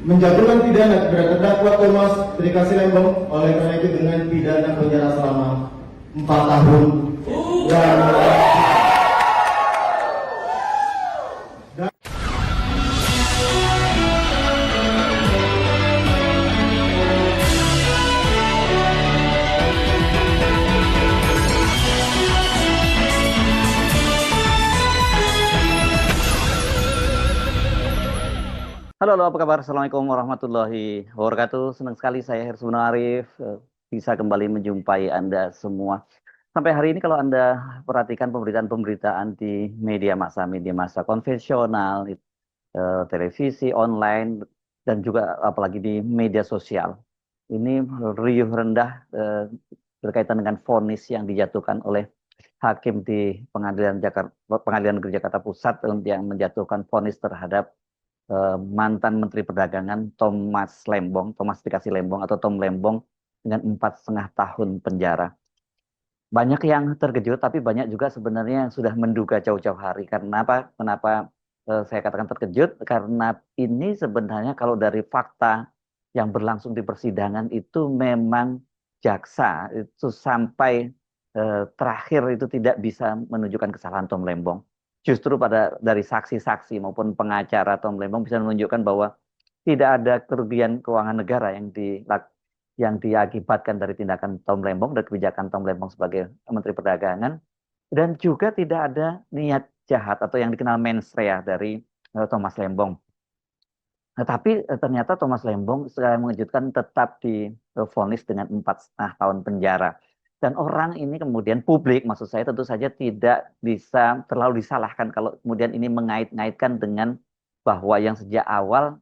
menjatuhkan pidana kepada terdakwa Thomas Trikasi Lembong oleh karena itu dengan pidana penjara selama 4 tahun dan Halo, halo, apa kabar? Assalamualaikum warahmatullahi wabarakatuh. Senang sekali saya Hersman Arif bisa kembali menjumpai Anda semua. Sampai hari ini kalau Anda perhatikan pemberitaan-pemberitaan di media massa konvensional, televisi, online, dan juga apalagi di media sosial. Ini riuh rendah berkaitan dengan vonis yang dijatuhkan oleh hakim di Pengadilan Negeri Jakarta Pusat yang menjatuhkan vonis terhadap mantan Menteri Perdagangan Thomas Dikasih Lembong atau Tom Lembong dengan 4,5 tahun penjara. Banyak yang terkejut, tapi banyak juga sebenarnya yang sudah menduga jauh-jauh hari. Karena apa? Kenapa saya katakan terkejut? Karena ini sebenarnya kalau dari fakta yang berlangsung di persidangan itu memang jaksa itu sampai terakhir itu tidak bisa menunjukkan kesalahan Tom Lembong. Justru dari saksi-saksi maupun pengacara Tom Lembong bisa menunjukkan bahwa tidak ada kerugian keuangan negara yang diakibatkan dari tindakan Tom Lembong dan kebijakan Tom Lembong sebagai Menteri Perdagangan, dan juga tidak ada niat jahat atau yang dikenal mens rea dari Thomas Lembong. Nah, tapi ternyata Thomas Lembong secara mengejutkan tetap divonis dengan 4,5 tahun penjara. Dan orang ini kemudian publik, maksud saya tentu saja tidak bisa terlalu disalahkan kalau kemudian ini mengait-ngaitkan dengan bahwa yang sejak awal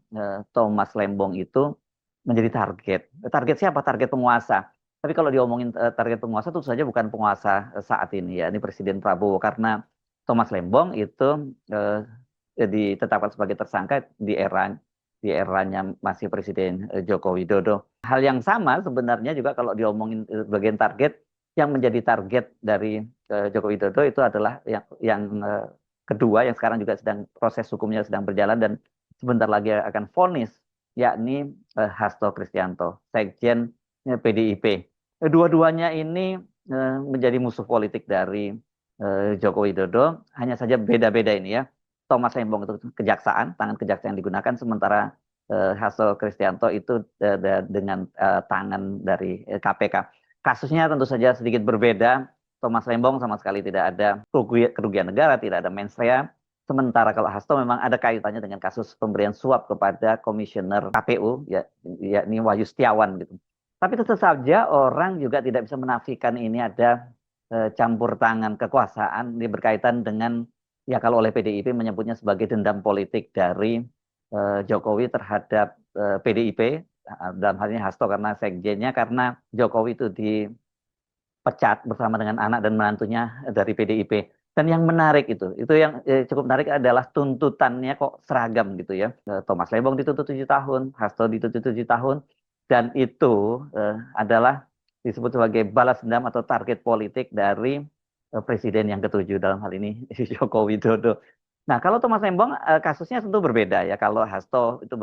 Thomas Lembong itu menjadi target. Target siapa? Target penguasa. Tapi kalau diomongin target penguasa, tentu saja bukan penguasa saat ini ya. Ini Presiden Prabowo karena Thomas Lembong itu ditetapkan sebagai tersangka di eranya masih Presiden Joko Widodo. Hal yang sama sebenarnya juga kalau diomongin bagian target, yang menjadi target dari Joko Widodo itu adalah yang kedua yang sekarang juga sedang proses hukumnya sedang berjalan dan sebentar lagi akan vonis, yakni Hasto Kristianto, Sekjen PDIP. Dua-duanya ini menjadi musuh politik dari Joko Widodo, hanya saja beda-beda ini ya. Thomas Lembong itu kejaksaan, tangan kejaksaan yang digunakan, sementara Hasto Kristianto itu dengan tangan dari KPK. Kasusnya tentu saja sedikit berbeda. Thomas Lembong sama sekali tidak ada kerugian negara, tidak ada mens rea. Sementara kalau Hasto memang ada kaitannya dengan kasus pemberian suap kepada komisioner KPU, yakni Wahyu Setiawan gitu. Tapi tentu saja orang juga tidak bisa menafikan ini ada campur tangan kekuasaan berkaitan dengan, ya kalau oleh PDIP menyebutnya sebagai dendam politik dari Jokowi terhadap PDIP, dalam hal ini Hasto karena sekjennya, karena Jokowi itu dipecat bersama dengan anak dan menantunya dari PDIP. Dan yang menarik itu yang cukup menarik adalah tuntutannya kok seragam gitu ya. Thomas Lembong dituntut 7 tahun, Hasto dituntut 7 tahun, dan itu adalah disebut sebagai balas dendam atau target politik dari presiden yang ketujuh dalam hal ini Joko Widodo. Nah, kalau Thomas Lembong kasusnya tentu berbeda ya. Kalau Hasto itu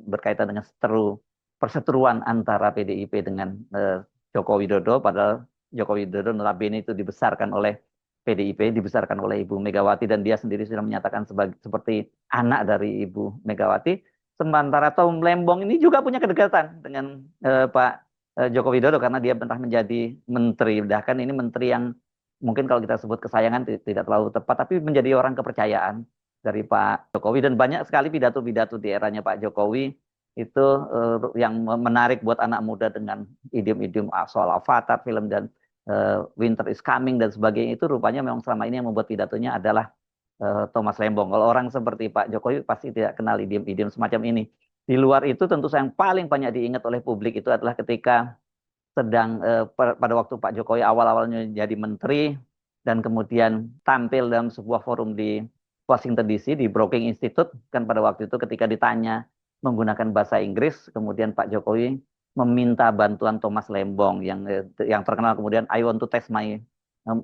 berkaitan dengan perseteruan antara PDIP dengan Joko Widodo, padahal Joko Widodo notabene itu dibesarkan oleh PDIP, dibesarkan oleh Ibu Megawati, dan dia sendiri sudah menyatakan seperti anak dari Ibu Megawati. Sementara Tom Lembong ini juga punya kedekatan dengan Pak Joko Widodo karena dia pernah menjadi menteri. Bahkan ini menteri yang mungkin kalau kita sebut kesayangan tidak terlalu tepat, tapi menjadi orang kepercayaan dari Pak Jokowi. Dan banyak sekali pidato-pidato di eranya Pak Jokowi itu yang menarik buat anak muda dengan idiom-idiom soal Avatar film dan Winter is Coming dan sebagainya. Itu rupanya memang selama ini yang membuat pidatonya adalah Thomas Lembong. Kalau orang seperti Pak Jokowi pasti tidak kenal idiom-idiom semacam ini. Di luar itu tentu yang paling banyak diingat oleh publik itu adalah ketika sedang pada waktu Pak Jokowi awal-awalnya jadi menteri dan kemudian tampil dalam sebuah forum di Washington DC di Brookings Institute, kan pada waktu itu ketika ditanya menggunakan bahasa Inggris, kemudian Pak Jokowi meminta bantuan Thomas Lembong yang terkenal kemudian I want to test my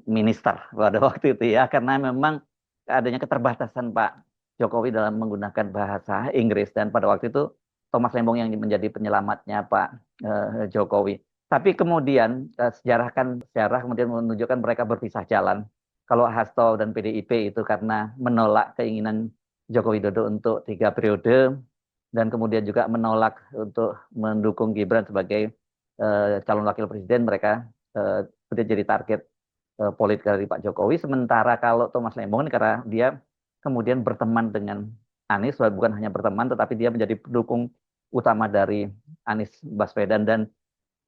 minister pada waktu itu ya, karena memang adanya keterbatasan Pak Jokowi dalam menggunakan bahasa Inggris. Dan pada waktu itu Thomas Lembong yang menjadi penyelamatnya Pak Jokowi. Tapi kemudian sejarah kemudian menunjukkan mereka berpisah jalan. Kalau Hasto dan PDIP itu karena menolak keinginan Joko Widodo untuk 3 periode dan kemudian juga menolak untuk mendukung Gibran sebagai calon wakil presiden, mereka kemudian jadi target politik dari Pak Jokowi. Sementara kalau Thomas Lembong ini karena dia kemudian berteman dengan Anies, bukan hanya berteman, tetapi dia menjadi pendukung utama dari Anies Baswedan. Dan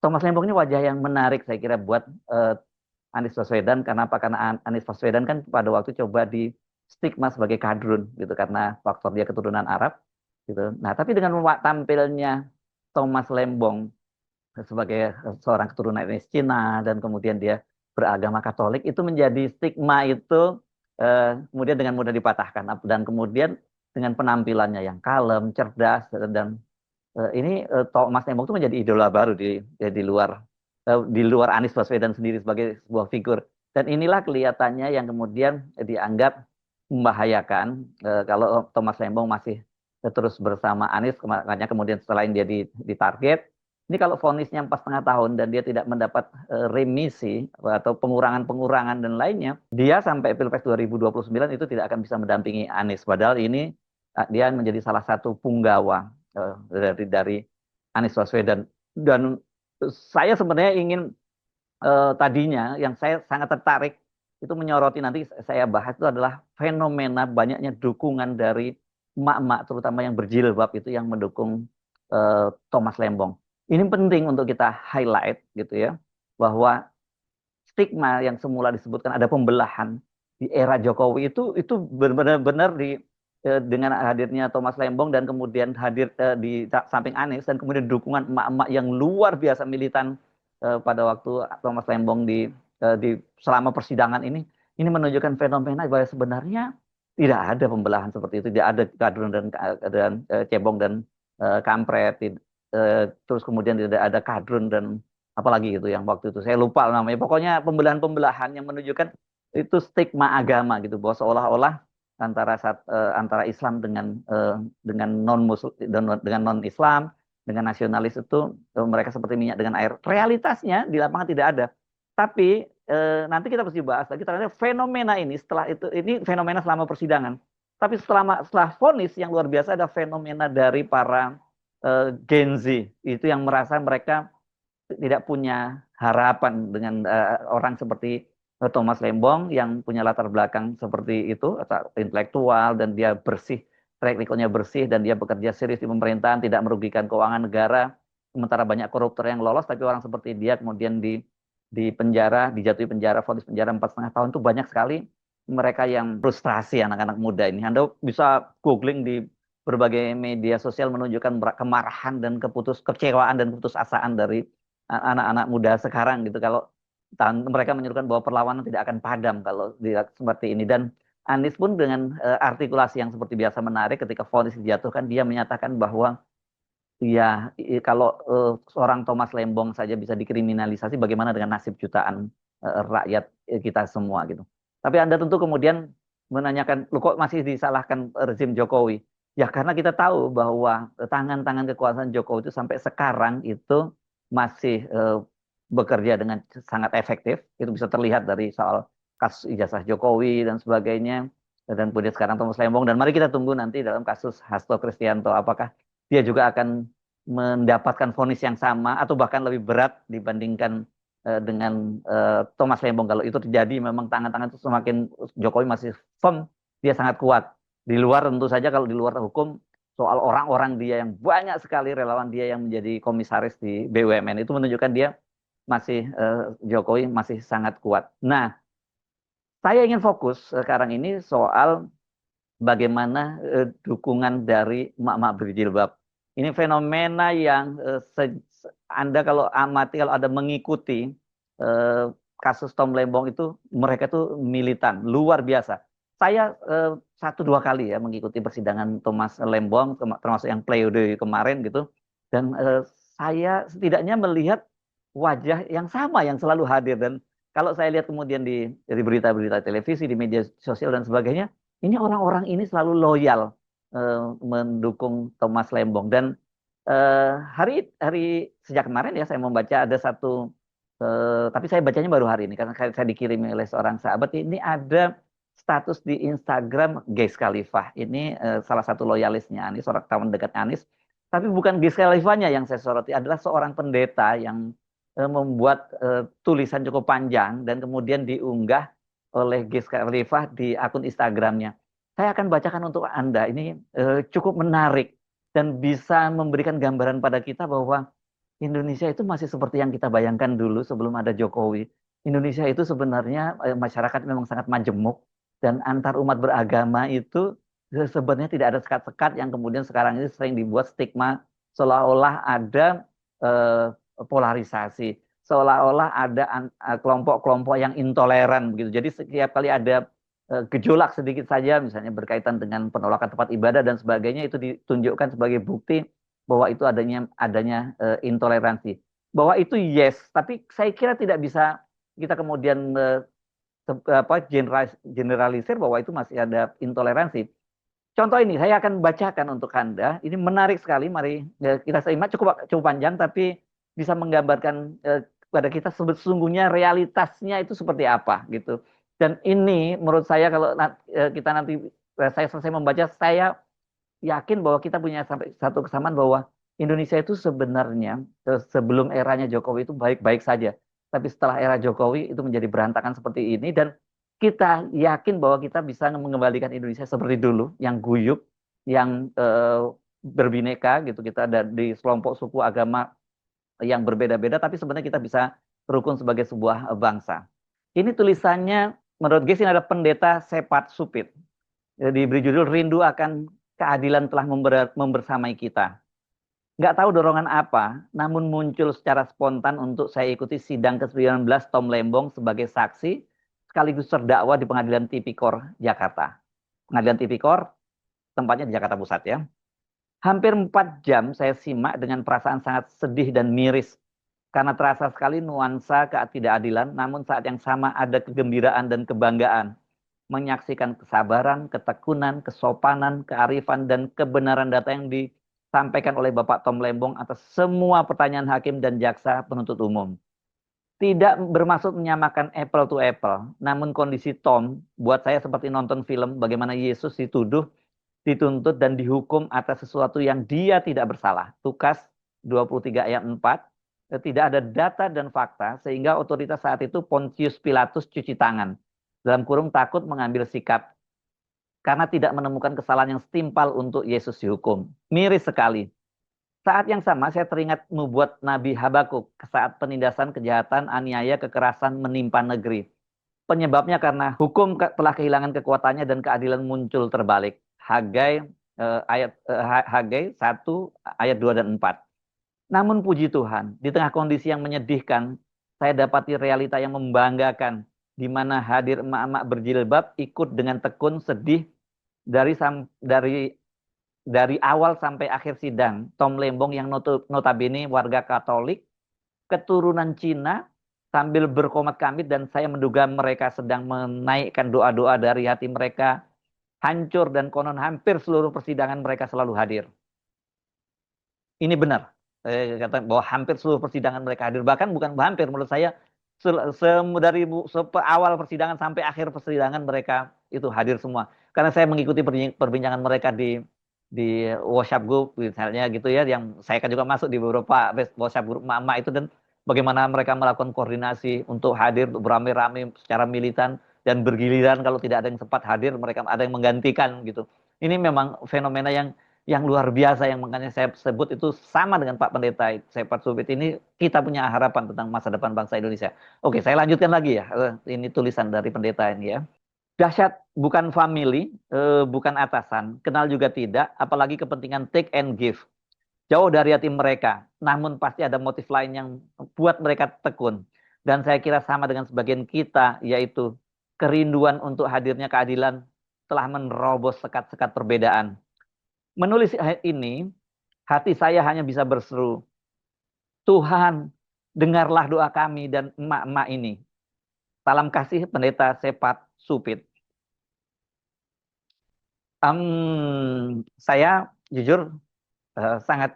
Thomas Lembong ini wajah yang menarik saya kira buat Anies Baswedan. Karena apa? Karena Anies Baswedan kan pada waktu coba di stigma sebagai kadrun gitu karena faktor dia keturunan Arab gitu. Nah, tapi dengan tampilnya Thomas Lembong sebagai seorang keturunan etnis Cina dan kemudian dia beragama Katolik, itu menjadi stigma itu kemudian dengan mudah dipatahkan. Dan kemudian dengan penampilannya yang kalem, cerdas, dan ini Thomas Lembong itu menjadi idola baru di luar Anies Baswedan sendiri sebagai sebuah figur. Dan inilah kelihatannya yang kemudian dianggap membahayakan kalau Thomas Lembong masih terus bersama Anies. Makanya kemudian selain dia ditarget, ini kalau vonisnya 4,5 tahun dan dia tidak mendapat remisi atau pengurangan-pengurangan dan lainnya, dia sampai Pilpres 2029 itu tidak akan bisa mendampingi Anies. Padahal ini dia menjadi salah satu punggawa dari Anies Baswedan. Dan saya sebenarnya ingin tadinya yang saya sangat tertarik itu menyoroti, nanti saya bahas, itu adalah fenomena banyaknya dukungan dari emak-emak terutama yang berjilbab itu yang mendukung Thomas Lembong. Ini penting untuk kita highlight gitu ya, bahwa stigma yang semula disebutkan ada pembelahan di era Jokowi itu benar-benar dengan hadirnya Thomas Lembong dan kemudian hadir di samping Anies dan kemudian dukungan emak-emak yang luar biasa militan pada waktu Thomas Lembong di selama persidangan ini menunjukkan fenomena bahwa sebenarnya tidak ada pembelahan seperti itu, tidak ada kadrun dan cebong dan kampret, terus kemudian tidak ada kadrun dan apalagi gitu yang waktu itu saya lupa namanya. Pokoknya pembelahan-pembelahan yang menunjukkan itu stigma agama gitu, bahwa seolah-olah antara Islam dengan non Islam, dengan nasionalis itu mereka seperti minyak dengan air. Realitasnya di lapangan tidak ada. Tapi nanti kita mesti bahas lagi ternyata fenomena ini setelah itu, ini fenomena selama persidangan. Tapi setelah vonis yang luar biasa ada fenomena dari para Gen Z itu yang merasa mereka tidak punya harapan dengan orang seperti Thomas Lembong yang punya latar belakang seperti itu, intelektual, dan dia bersih, track record-nya bersih, dan dia bekerja serius di pemerintahan, tidak merugikan keuangan negara, sementara banyak koruptor yang lolos, tapi orang seperti dia kemudian di penjara, dijatuhi penjara, vonis penjara 4,5 tahun, itu banyak sekali mereka yang frustrasi, anak-anak muda ini. Anda bisa googling di berbagai media sosial menunjukkan kemarahan dan kekecewaan dan putusasaan dari anak-anak muda sekarang gitu. Kalau mereka menyuruhkan bahwa perlawanan tidak akan padam kalau dilihat seperti ini. Dan Anies pun dengan artikulasi yang seperti biasa menarik ketika vonis dijatuhkan, dia menyatakan bahwa ya kalau seorang Thomas Lembong saja bisa dikriminalisasi, bagaimana dengan nasib jutaan rakyat kita semua gitu. Tapi Anda tentu kemudian menanyakan, loh kok masih disalahkan rezim Jokowi? Ya karena kita tahu bahwa tangan-tangan kekuasaan Jokowi itu sampai sekarang itu masih bekerja dengan sangat efektif. Itu bisa terlihat dari soal kasus ijazah Jokowi dan sebagainya. Dan kemudian sekarang Thomas Lembong. Dan mari kita tunggu nanti dalam kasus Hasto Kristianto, apakah dia juga akan mendapatkan vonis yang sama atau bahkan lebih berat dibandingkan dengan Thomas Lembong. Kalau itu terjadi, memang tangan-tangan itu semakin Jokowi masih firm, dia sangat kuat. Di luar tentu saja, kalau di luar hukum, soal orang-orang dia yang banyak sekali relawan dia yang menjadi komisaris di BUMN itu menunjukkan dia masih Jokowi masih sangat kuat. Nah, saya ingin fokus sekarang ini soal bagaimana dukungan dari emak-emak berjilbab. Ini fenomena yang Anda kalau amati, kalau ada mengikuti kasus Tom Lembong itu, mereka itu militan, luar biasa. Saya 1-2 kali ya mengikuti persidangan Thomas Lembong, termasuk yang pleidoy kemarin gitu. Dan saya setidaknya melihat wajah yang sama yang selalu hadir. Dan kalau saya lihat kemudian dari berita-berita televisi, di media sosial dan sebagainya, ini orang-orang ini selalu loyal mendukung Thomas Lembong. Dan hari hari sejak kemarin ya saya membaca ada satu, tapi saya bacanya baru hari ini karena saya dikirimi oleh seorang sahabat. Ini ada status di Instagram Geis Khalifah. Ini salah satu loyalisnya Anies, seorang kawan dekat Anies. Tapi bukan Geis Khalifahnya yang saya soroti, adalah seorang pendeta yang membuat tulisan cukup panjang dan kemudian diunggah oleh Geis Khalifah di akun Instagramnya. Saya akan bacakan untuk Anda. Ini cukup menarik dan bisa memberikan gambaran pada kita bahwa Indonesia itu masih seperti yang kita bayangkan dulu sebelum ada Jokowi. Indonesia itu sebenarnya masyarakat memang sangat majemuk dan antar umat beragama itu sebenarnya tidak ada sekat-sekat yang kemudian sekarang ini sering dibuat stigma seolah-olah ada eh, polarisasi, seolah-olah ada kelompok-kelompok yang intoleran begitu. Jadi setiap kali ada gejolak sedikit saja misalnya berkaitan dengan penolakan tempat ibadah dan sebagainya itu ditunjukkan sebagai bukti bahwa itu adanya intoleransi. Bahwa itu yes, tapi saya kira tidak bisa kita kemudian generalisir bahwa itu masih ada intoleransi. Contoh ini saya akan bacakan untuk Anda. Ini menarik sekali. Mari kita simak, cukup cukup panjang tapi bisa menggambarkan kepada kita sesungguhnya realitasnya itu seperti apa gitu. Dan ini menurut saya kalau kita nanti saya selesai membaca, saya yakin bahwa kita punya sampai satu kesamaan bahwa Indonesia itu sebenarnya sebelum eranya Jokowi itu baik-baik saja. Tapi setelah era Jokowi itu menjadi berantakan seperti ini dan kita yakin bahwa kita bisa mengembalikan Indonesia seperti dulu, yang guyup, yang berbineka gitu. Kita ada di kelompok suku agama yang berbeda-beda, tapi sebenarnya kita bisa rukun sebagai sebuah bangsa. Ini tulisannya menurut Ges ini ada pendeta Sepat Supit. Diberi judul Rindu Akan Keadilan Telah Membersamai Kita. Nggak tahu dorongan apa, namun muncul secara spontan untuk saya ikuti sidang ke-19 Tom Lembong sebagai saksi, sekaligus terdakwa di Pengadilan Tipikor, Jakarta. Pengadilan Tipikor, tempatnya di Jakarta Pusat ya. Hampir 4 jam saya simak dengan perasaan sangat sedih dan miris, karena terasa sekali nuansa ketidakadilan, namun saat yang sama ada kegembiraan dan kebanggaan menyaksikan kesabaran, ketekunan, kesopanan, kearifan, dan kebenaran data yang disampaikan oleh Bapak Tom Lembong atas semua pertanyaan hakim dan jaksa penuntut umum. Tidak bermaksud menyamakan apple to apple, namun kondisi Tom buat saya seperti nonton film bagaimana Yesus dituduh, dituntut, dan dihukum atas sesuatu yang dia tidak bersalah. Lukas 23 ayat 4, tidak ada data dan fakta sehingga otoritas saat itu Pontius Pilatus cuci tangan dalam kurung takut mengambil sikap karena tidak menemukan kesalahan yang setimpal untuk Yesus dihukum. Miris sekali. Saat yang sama saya teringat nubuat Nabi Habakuk saat penindasan kejahatan, aniaya, kekerasan menimpa negeri. Penyebabnya karena hukum telah kehilangan kekuatannya dan keadilan muncul terbalik. Hagai Hagai 1 ayat 2 dan 4. Namun puji Tuhan, di tengah kondisi yang menyedihkan, saya dapati realita yang membanggakan di mana hadir emak-emak berjilbab ikut dengan tekun sedih dari dari awal sampai akhir sidang. Tom Lembong yang notabene warga Katolik, keturunan Cina, sambil berkomat kamit dan saya menduga mereka sedang menaikkan doa-doa dari hati mereka hancur dan konon hampir seluruh persidangan mereka selalu hadir. Ini benar. Kata bahwa hampir seluruh persidangan mereka hadir. Bahkan bukan hampir, menurut saya dari awal persidangan sampai akhir persidangan mereka itu hadir semua. Karena saya mengikuti perbincangan mereka di WhatsApp group misalnya gitu ya, yang saya kan juga masuk di beberapa WhatsApp group mama itu, dan bagaimana mereka melakukan koordinasi untuk hadir beramai-ramai secara militan dan bergiliran, kalau tidak ada yang sempat hadir mereka ada yang menggantikan gitu. Ini memang fenomena yang luar biasa, yang makanya saya sebut itu sama dengan Pak Pendeta Sepat Supit ini, kita punya harapan tentang masa depan bangsa Indonesia. Oke, saya lanjutkan lagi ya. Ini tulisan dari pendeta ini ya. Dahsyat bukan family, bukan atasan, kenal juga tidak, apalagi kepentingan take and give. Jauh dari hati mereka, namun pasti ada motif lain yang buat mereka tekun. Dan saya kira sama dengan sebagian kita, yaitu kerinduan untuk hadirnya keadilan telah menerobos sekat-sekat perbedaan. Menulis ini, hati saya hanya bisa berseru, Tuhan, dengarlah doa kami dan emak-emak ini. Salam kasih, Pendeta Sepat Supit. Saya jujur sangat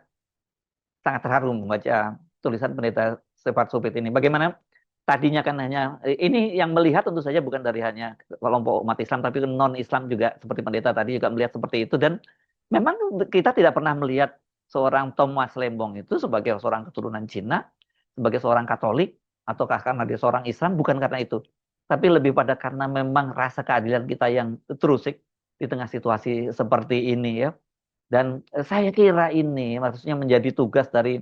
sangat terharu membaca tulisan Pendeta Stefan Supit ini. Bagaimana tadinya kan hanya ini yang melihat tentu saja bukan dari hanya kelompok umat Islam, tapi non Islam juga seperti pendeta tadi juga melihat seperti itu. Dan memang kita tidak pernah melihat seorang Thomas Lembong itu sebagai seorang keturunan Cina, sebagai seorang Katolik, ataukah karena dia seorang Islam, bukan karena itu. Tapi lebih pada karena memang rasa keadilan kita yang terusik di tengah situasi seperti ini ya. Dan saya kira ini maksudnya menjadi tugas dari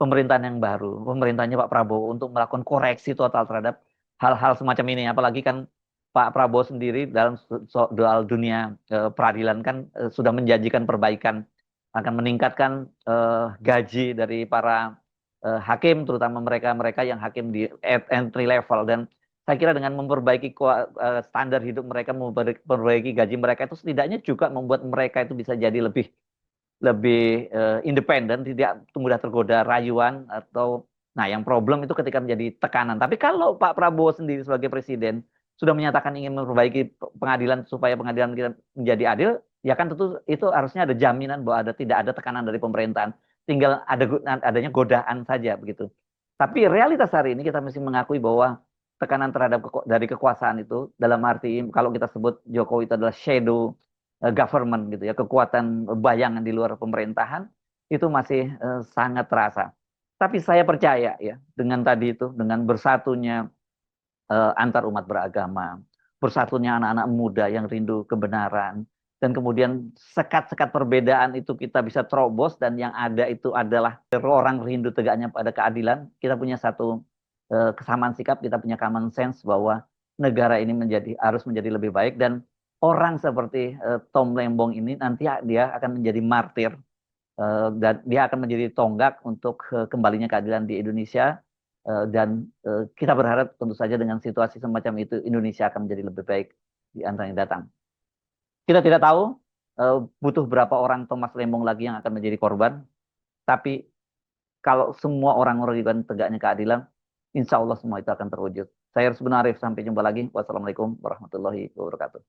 pemerintahan yang baru, pemerintahnya Pak Prabowo untuk melakukan koreksi total terhadap hal-hal semacam ini. Apalagi kan Pak Prabowo sendiri dalam soal dunia peradilan kan sudah menjanjikan perbaikan, akan meningkatkan gaji dari para hakim, terutama mereka-mereka yang hakim di entry level. Dan saya kira dengan memperbaiki standar hidup mereka, memperbaiki gaji mereka itu setidaknya juga membuat mereka itu bisa jadi lebih independen, tidak mudah tergoda rayuan atau yang problem itu ketika menjadi tekanan. Tapi kalau Pak Prabowo sendiri sebagai presiden sudah menyatakan ingin memperbaiki pengadilan supaya pengadilan kita menjadi adil, ya kan tentu itu harusnya ada jaminan bahwa tidak ada tekanan dari pemerintahan, tinggal adanya godaan saja begitu. Tapi realitas hari ini kita mesti mengakui bahwa tekanan terhadap dari kekuasaan itu, dalam arti kalau kita sebut Jokowi itu adalah shadow government gitu ya, kekuatan bayangan di luar pemerintahan itu masih sangat terasa. Tapi saya percaya ya dengan tadi itu, dengan bersatunya antar umat beragama, bersatunya anak-anak muda yang rindu kebenaran, dan kemudian sekat-sekat perbedaan itu kita bisa terobos, dan yang ada itu adalah orang rindu tegaknya pada keadilan. Kita punya satu kesamaan sikap, kita punya common sense bahwa negara ini harus menjadi lebih baik, dan orang seperti Tom Lembong ini nanti dia akan menjadi martir, dan dia akan menjadi tonggak untuk kembalinya keadilan di Indonesia. Dan kita berharap tentu saja dengan situasi semacam itu Indonesia akan menjadi lebih baik di antara yang datang. Kita tidak tahu butuh berapa orang Thomas Lembong lagi yang akan menjadi korban, tapi kalau semua orang memberikan tegaknya keadilan, insya Allah semua itu akan terwujud. Saya Harus Arif, sampai jumpa lagi. Wassalamualaikum warahmatullahi wabarakatuh.